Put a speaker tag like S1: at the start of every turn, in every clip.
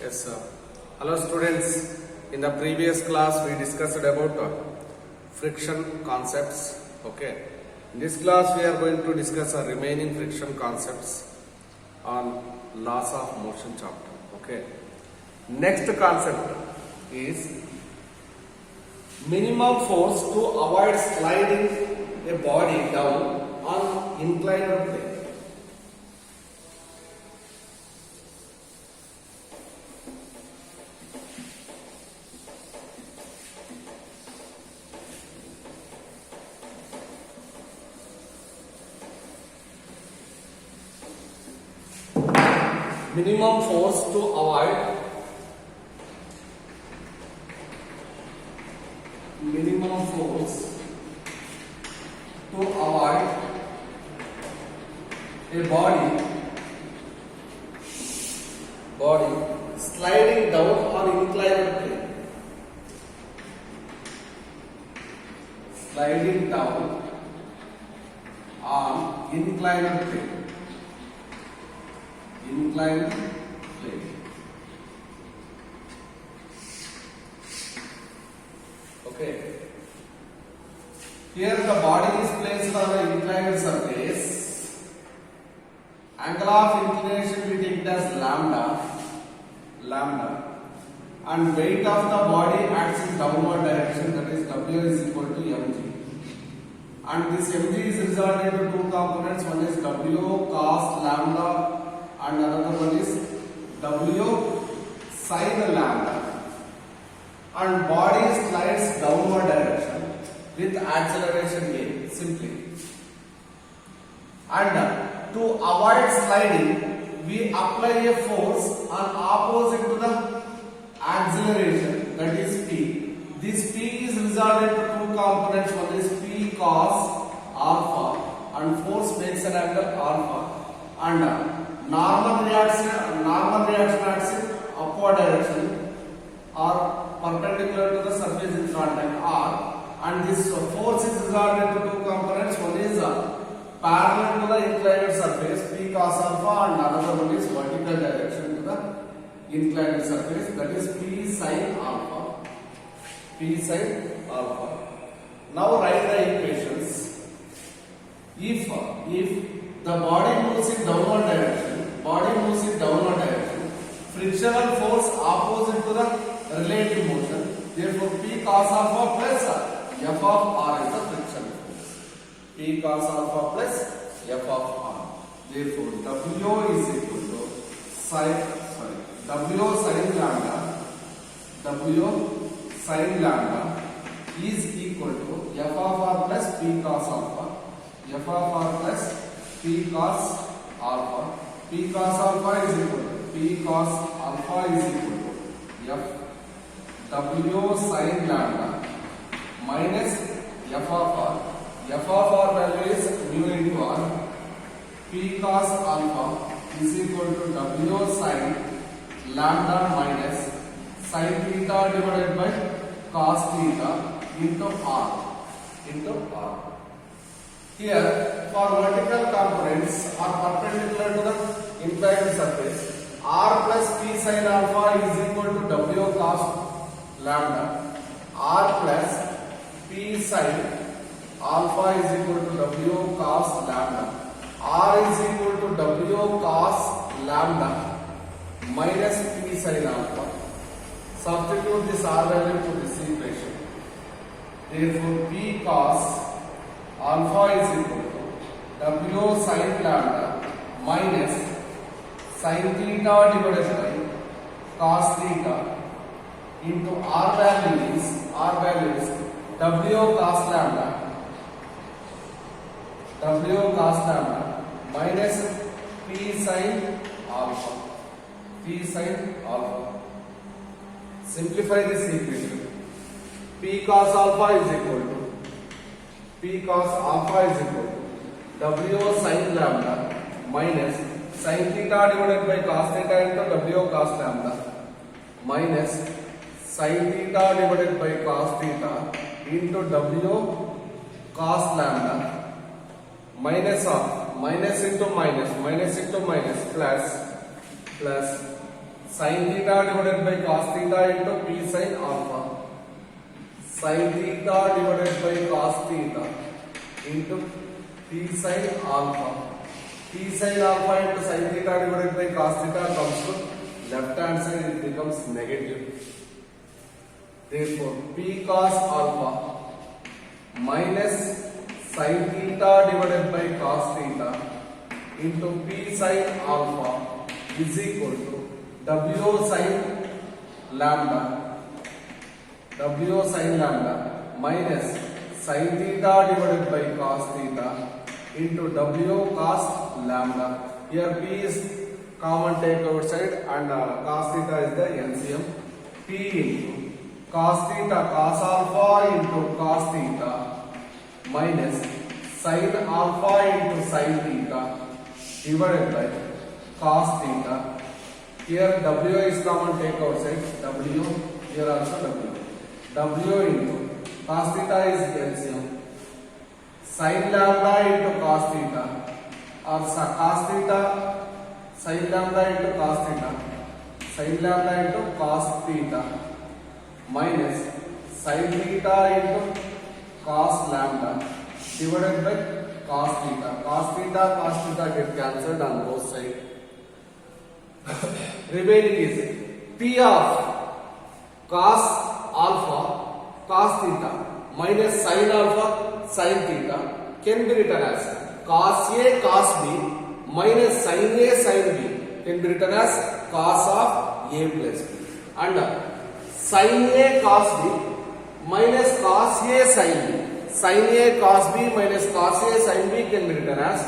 S1: Yes, sir. Hello students. In the previous class we discussed about friction concepts. Okay. In this class we are going to discuss remaining friction concepts on laws of motion chapter. Okay. Next concept is minimum force to avoid sliding a body down on inclined plane. Minimum force to avoid a body sliding down on inclined plane. Sliding down on inclined plane. Inclined plane. Okay. Here the body is placed on an inclined surface. Angle of inclination we take as lambda, and weight of the body acts in downward direction, that is W is equal to mg. And this mg is resolved into two components. One is W cos lambda and another one is W sin lambda, and body slides downward direction with acceleration A simply. And to avoid sliding, we apply a force on opposite to the acceleration, that is P. This P is resolved into two components. One is P cos alpha, and force makes an angle alpha, and normal reaction acts in upward direction or perpendicular to the surface in contact R, and this force is resolved into two components. One is parallel to the inclined surface P cos alpha, and another one is vertical direction to the inclined surface, that is P sin alpha. Now write the equations. If the body moves in downward direction, frictional force opposite to the relative motion, therefore P cos alpha plus F of R is the frictional force. P cos alpha plus F of R. Therefore W is equal to W sin lambda is equal to F of R plus P cos alpha. F of R plus P cos alpha. P cos alpha is equal to F W sin lambda minus F of R. F of R value is mu into R. P cos alpha is equal to W sin lambda minus sin theta divided by cos theta into R. Here, for vertical components are perpendicular to the inclined surface, R plus P sin alpha is equal to W cos lambda. R plus P sin alpha is equal to W cos lambda. R is equal to W cos lambda minus P sin alpha. Substitute this R value to this equation. Therefore, P cos alpha is equal to W sin lambda minus sin theta divided by cos theta into R value is W cos lambda minus P sin alpha. Simplify this equation. P cos alpha is equal to W sin lambda minus sin theta divided by cos theta into W cos lambda minus sin theta divided by cos theta into W cos lambda minus of minus into minus plus sin theta divided by cos theta into p sin alpha. Sin theta divided by cos theta into p sin alpha. P sin alpha into sin theta divided by cos theta comes to left hand side, it becomes negative. Therefore, p cos alpha minus sin theta divided by cos theta into p sin alpha is equal to w sin lambda minus sin theta divided by cos theta into w cos lambda. Here p is common, take outside, and cos theta is the LCM. P into cos theta cos alpha into cos theta minus sin alpha into sin theta divided by cos theta. Here w is common, take outside, w, here also w. W into cos theta is LCM. Sin lambda into cos theta, or cos theta, sin lambda into cos theta, sin lambda into cos theta minus sin theta into cos lambda divided by cos theta. Cos theta get cancelled on both sides. Remaining is p of cos alpha cos theta minus sin alpha sin theta can be written as cos A cos B minus sin A sin B can be written as cos of A plus B, and sin A cos B minus cos A sin B, sin A cos B minus cos A sin B can be written as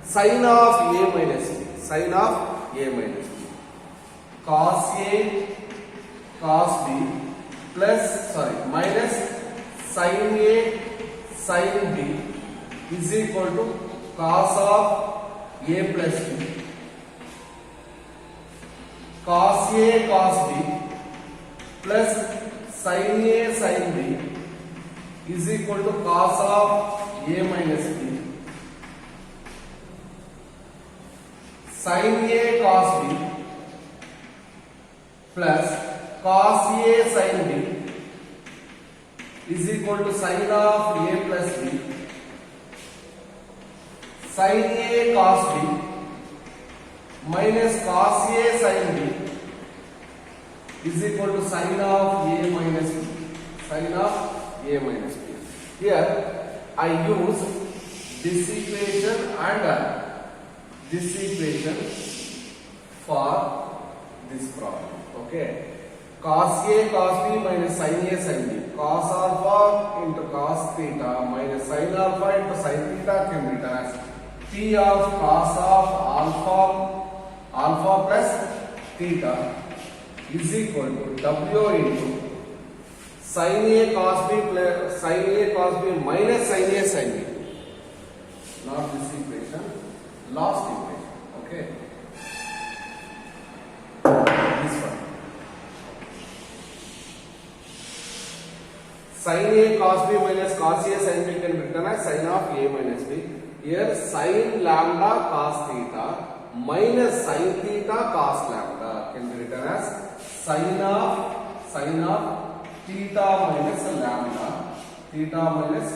S1: sin of A minus B, sin of A minus B, cos A cos B minus sin A sin B is equal to cos of A plus B, cos A cos B plus sin A sin B is equal to cos of A minus B, sin A cos B plus cos A sin B is equal to sin of A plus B, sin A cos B minus cos A sin B is equal to sin of A minus B, sin of A minus B. Here I use this equation and this equation for this problem. Okay, cos A cos B minus sin A sin B, cos alpha into cos theta minus sin alpha into sin theta can be written as p of cos of alpha plus theta is equal to w into sin A cos B plus sin A cos B minus sin A sin B. Not this equation, last equation. Okay, this one. Sin A cos B minus cos A sin B can be written as sin of A minus B. Here sin lambda cos theta minus sin theta cos lambda can be written as sin of theta minus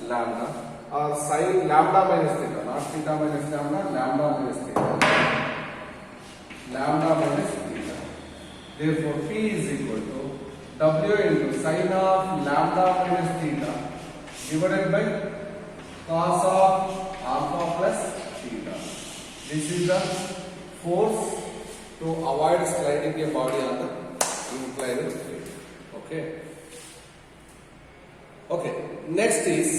S1: lambda, or sin lambda minus theta, not theta minus lambda, lambda minus theta. Therefore, P is equal to W into sin of lambda minus theta divided by cos of alpha plus theta. This is the force to avoid sliding a body on the inclined plane. Okay. Next is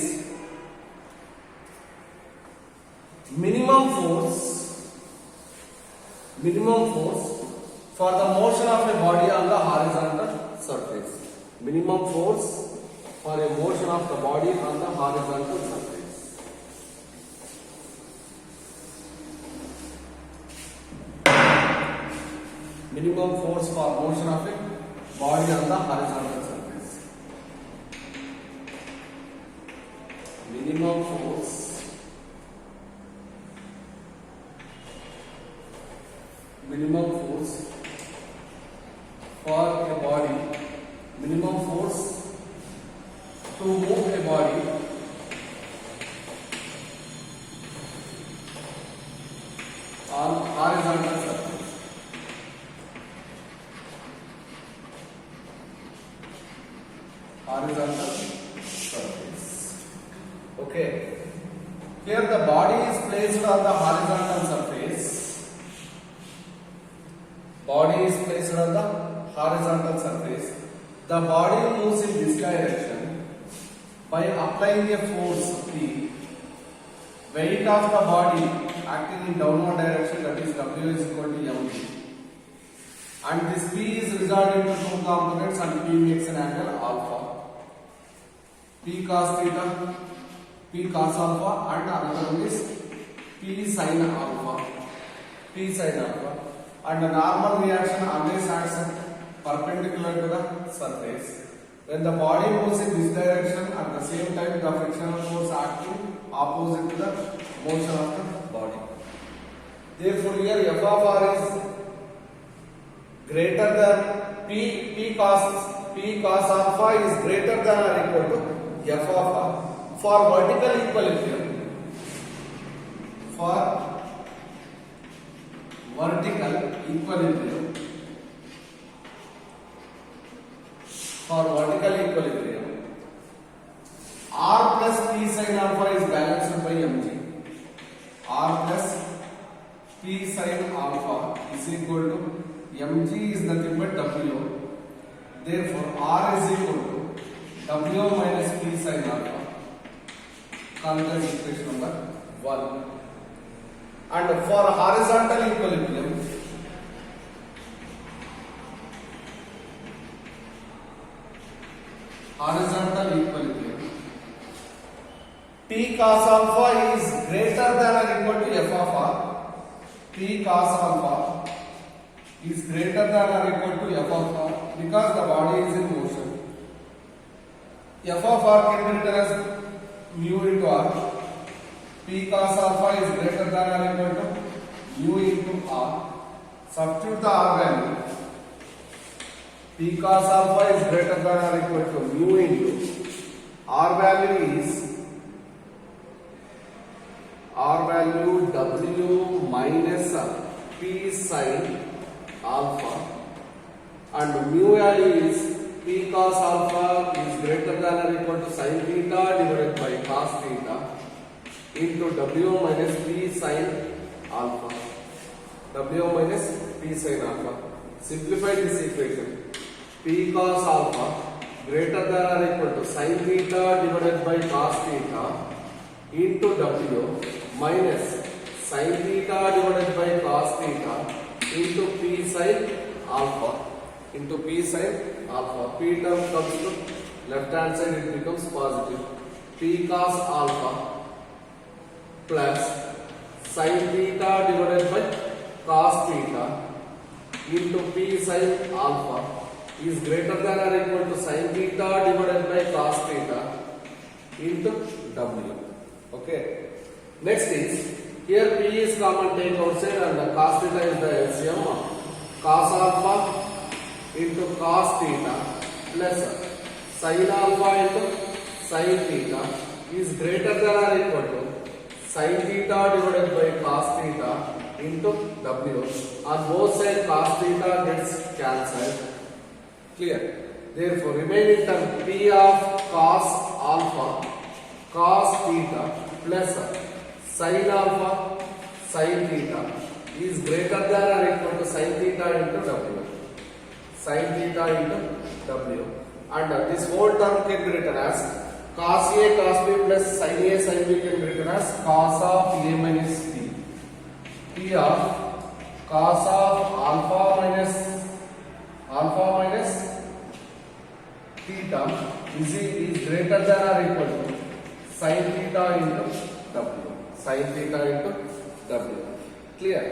S1: minimum force for the motion of a body on the horizontal surface. Minimum force for a motion of the body on the horizontal surface. Minimum force for motion of a body on the horizontal surface. Minimum force for a body, minimum force to move a body on horizontal surface. Horizontal surface. Okay. Here the body is placed on the horizontal surface. Body is placed on the horizontal surface. The body moves in this direction by applying a force P. Weight of the body acting in downward direction, that is W is equal to mg. And this P is resolved into two components and P makes an angle alpha. P cos theta, P cos alpha, and another one is P sin alpha. P sin alpha. And the normal reaction always acts perpendicular to the surface. When the body moves in this direction, at the same time the frictional force acting opposite to the motion of the body. Therefore, here f of r is greater than P cos alpha is greater than or equal to f of r for vertical equilibrium. For vertical equilibrium. For vertical equilibrium, R plus P sin alpha is balanced by mg. R plus P sin alpha is equal to mg is nothing but W. Therefore, R is equal to W minus P sin alpha. Consider equation number 1. And for horizontal equilibrium, P cos alpha is greater than or equal to f of r. P cos alpha is greater than or equal to f of r because the body is in motion. F of r can be written as mu into r. P cos alpha is greater than or equal to mu into r. Substitute the r value. P cos alpha is greater than or equal to mu into r value is W minus P sin alpha, and mu value is P cos alpha is greater than or equal to sin theta divided by cos theta into W minus P sin alpha. W minus P sin alpha. Simplify this equation. P cos alpha greater than or equal to sin theta divided by cos theta into W minus sin theta divided by cos theta into P sin alpha. Into P sin alpha. P term comes to left hand side, it becomes positive. P cos alpha plus sin theta divided by cos theta into P sin alpha is greater than or equal to sin theta divided by cos theta into W. Okay. Next is, here P is common, take outside, and the cos theta is the LCM. Cos alpha into cos theta plus sin alpha into sin theta is greater than or equal to sin theta divided by cos theta into W. On both sides cos theta gets cancelled. Clear? Therefore, remaining term P of cos alpha cos theta plus sin alpha sin theta is greater than or equal to sin theta into W. Sin theta into W. And this whole term can be written as cos A cos B plus sin A sin B can be written as cos of A minus B. P of cos of alpha minus theta is greater than or equal to sin theta into W. Sin theta into W. Clear?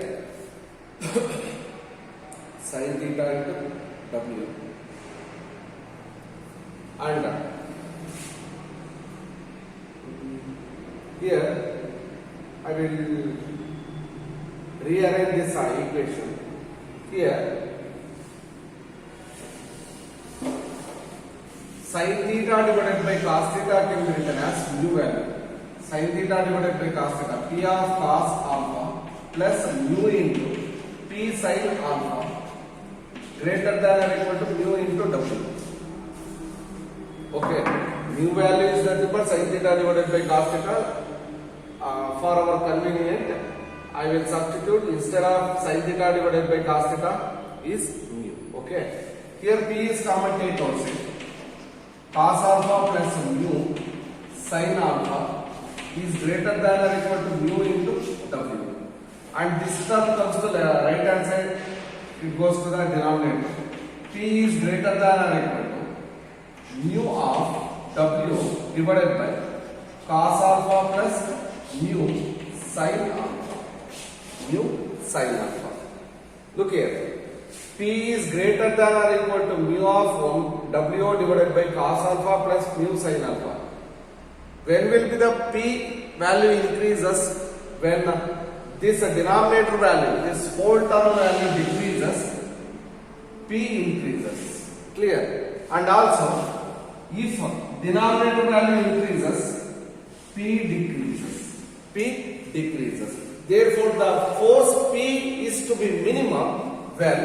S1: Sin theta into W. And here I will rearrange this equation. Here sin theta divided by cos theta can be written as mu value. Sin theta divided by cos theta, P of cos alpha plus mu into P sin alpha greater than or equal to mu into W. Okay, mu value is nothing but sin theta divided by cos theta. For our convenient, I will substitute instead of sin theta divided by cos theta is mu. Okay, here P is common, take outside. Cos alpha plus mu sin alpha is greater than or equal to mu into W. And this term comes to the right hand side, it goes to the denominator. P is greater than or equal to mu of W divided by cos alpha plus mu sin alpha. Mu sin alpha. Look here. P is greater than or equal to mu of W divided by cos alpha plus mu sin alpha. When will be the P value increases? When this denominator value, this whole term value decreases, P increases. Clear? And also, if denominator value increases, P decreases. P decreases. Therefore, the force P is to be minimum when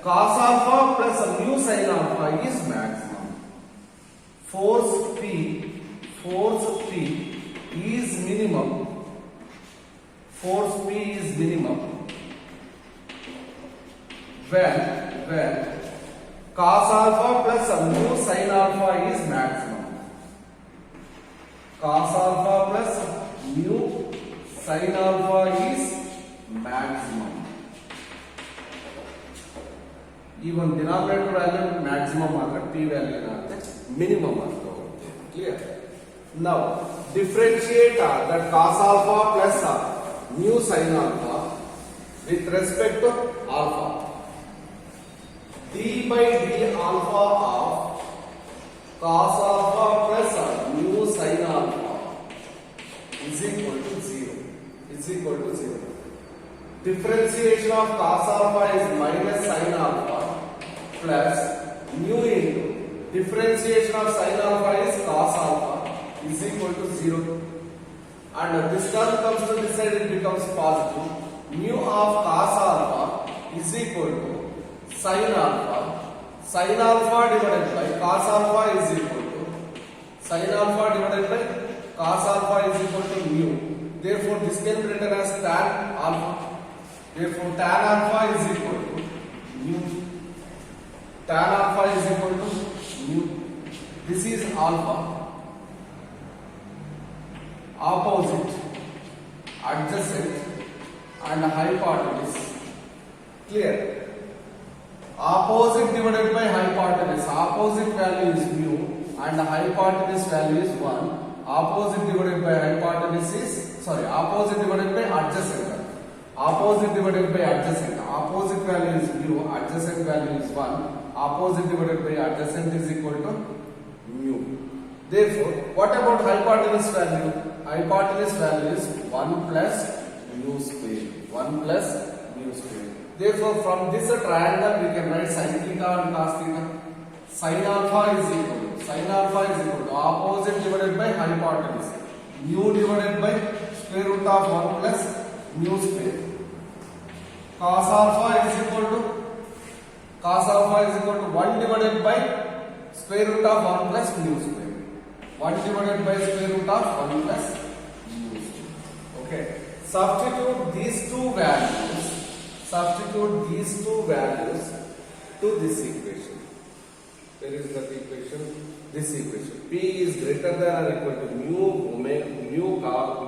S1: cos alpha plus mu sin alpha is maximum. Force P is minimum. Force P is minimum when cos alpha plus mu sin alpha is maximum. Cos alpha plus mu sin alpha is maximum. Even denominator value maximum ಆದ್ರೆ P value ಏನಾಗುತ್ತೆ minimum ಅಂತ ಹೋಗುತ್ತೆ. Clear? Now differentiate that cos alpha plus mu sin alpha with respect to alpha. D by d alpha of cos alpha plus mu sin alpha is equal to 0. Is equal to 0. Differentiation of cos alpha is minus sin alpha plus mu into differentiation of sin alpha is cos alpha is equal to 0. And this term comes to this side, it becomes positive. Mu of cos alpha is equal to sin alpha. Sin alpha divided by cos alpha is equal to sin alpha divided by cos alpha is equal to mu. Therefore, this can be written as tan alpha. Therefore, tan alpha is equal to mu. Tan alpha is equal to mu. This is alpha. Opposite, adjacent and hypotenuse. Clear? Opposite divided by hypotenuse. Opposite value is mu and hypotenuse value is 1. Opposite divided by hypotenuse is, opposite divided by adjacent. Opposite divided by adjacent. Opposite value is mu, adjacent value is 1. Opposite divided by adjacent is equal to mu. Therefore, what about hypotenuse value? Hypotenuse value is 1 plus mu square. 1 plus mu square. Therefore, from this triangle we can write sin theta and cos theta. Sin alpha is equal to opposite divided by hypotenuse. Mu divided by square root of 1 plus mu square. Cos alpha is equal to 1 divided by square root of 1 plus mu square. 1 divided by square root of 1 plus mu square. Okay. Substitute these two values to this equation. Where is that equation? This equation. P is greater than or equal to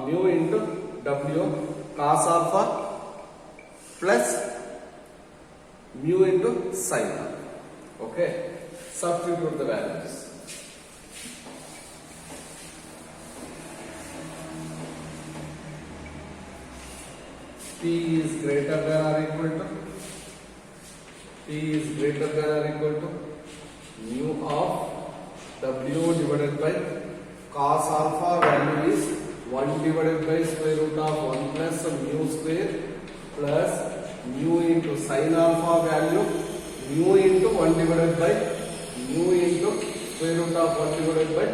S1: mu into W cos alpha plus mu into sin alpha. Okay. Substitute the values. P is greater than or equal to mu of W divided by cos alpha value is 1 divided by square root of 1 plus mu square plus mu into sin alpha value mu into 1 divided by mu into square root of 1 divided by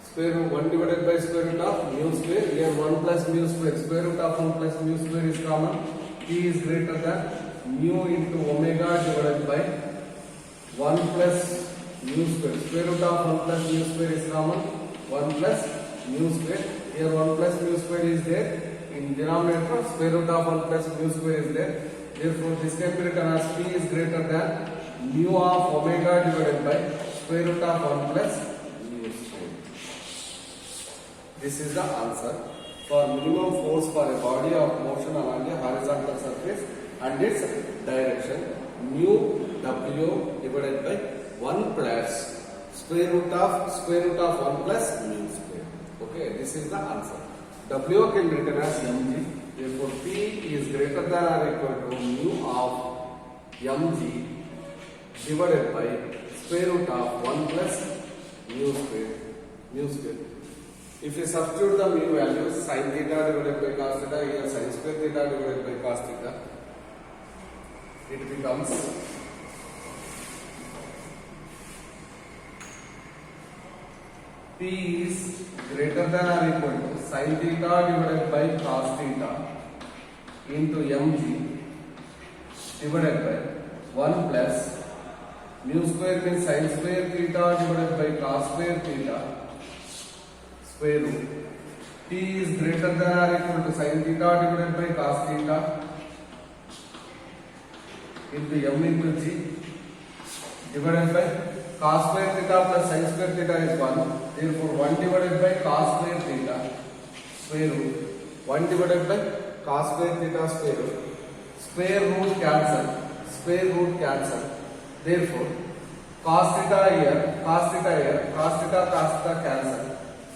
S1: square root 1 divided by square root of mu square. Here 1 plus mu square, square root of 1 plus mu square is common. T is greater than mu into omega divided by 1 plus mu square. Square root of 1 plus mu square is common. 1 plus mu square. Here 1 plus mu square is there. In denominator, square root of 1 plus mu square is there. Therefore, this can be written as P is greater than mu of omega divided by square root of 1 plus mu square. This is the answer for minimum force for a body of motion along a horizontal surface and its direction. Mu W divided by 1 plus square root of 1 plus mu square. Okay, this is the answer. W can be written as mg. Therefore, P is greater than or equal to mu of mg divided by square root of 1 plus mu square. If you substitute the mu values, sin theta divided by cos theta, here sin square theta divided by cos theta, it becomes P is greater than or equal to sin theta divided by cos theta into mg divided by 1 plus mu square means sin square theta divided by cos square theta square root. T is greater than or equal to sin theta divided by cos theta into m into g divided by cos square theta plus sin square theta is 1. Therefore, 1 divided by cos square theta square root. 1 divided by cos square theta square root. Square root cancel. Therefore, cos theta here, cos theta cancel.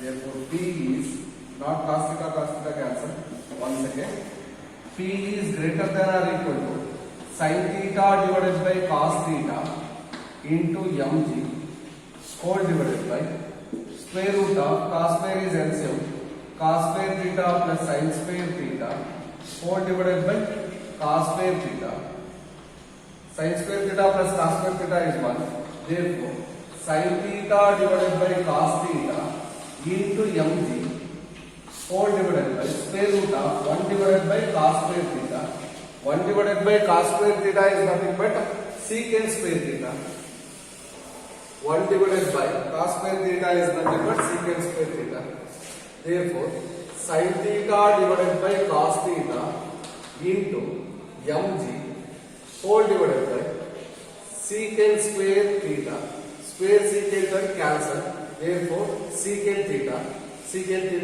S1: Therefore, P is not cos theta cancel. Once again, P is greater than or equal to sin theta divided by cos theta into mg whole divided by square root of cos square is LCM, cos square theta plus sin square theta whole divided by cos square theta. Sin square theta plus cos square theta is 1. Therefore, sin theta divided by cos theta into mg whole divided by square root of 1 divided by cos square theta. 1 divided by cos square theta is nothing but secant square theta. 1 divided by cos square theta is nothing but secant square theta. Therefore, sin theta divided by cos theta into mg whole divided by secant square theta. Square secant are cancelled. Therefore, secant theta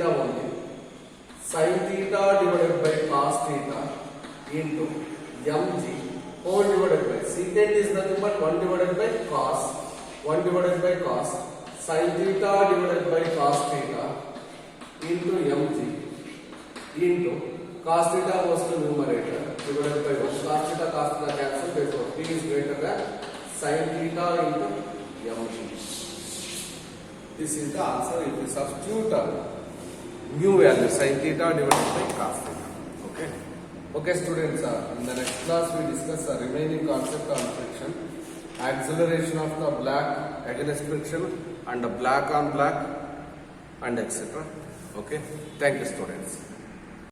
S1: only. Sin theta divided by cos theta into mg whole divided by secant is nothing but 1 divided by cos. 1 divided by cos sin theta divided by cos theta into mg into cos theta goes to numerator divided by 1. Cos theta cancel. Therefore, P is greater than sin theta into mg. This is the answer if you substitute mu value sin theta divided by cos theta. Okay students, in the next class we discuss the remaining concept on friction, acceleration of the black against friction and black on black and etc. Okay, thank you students.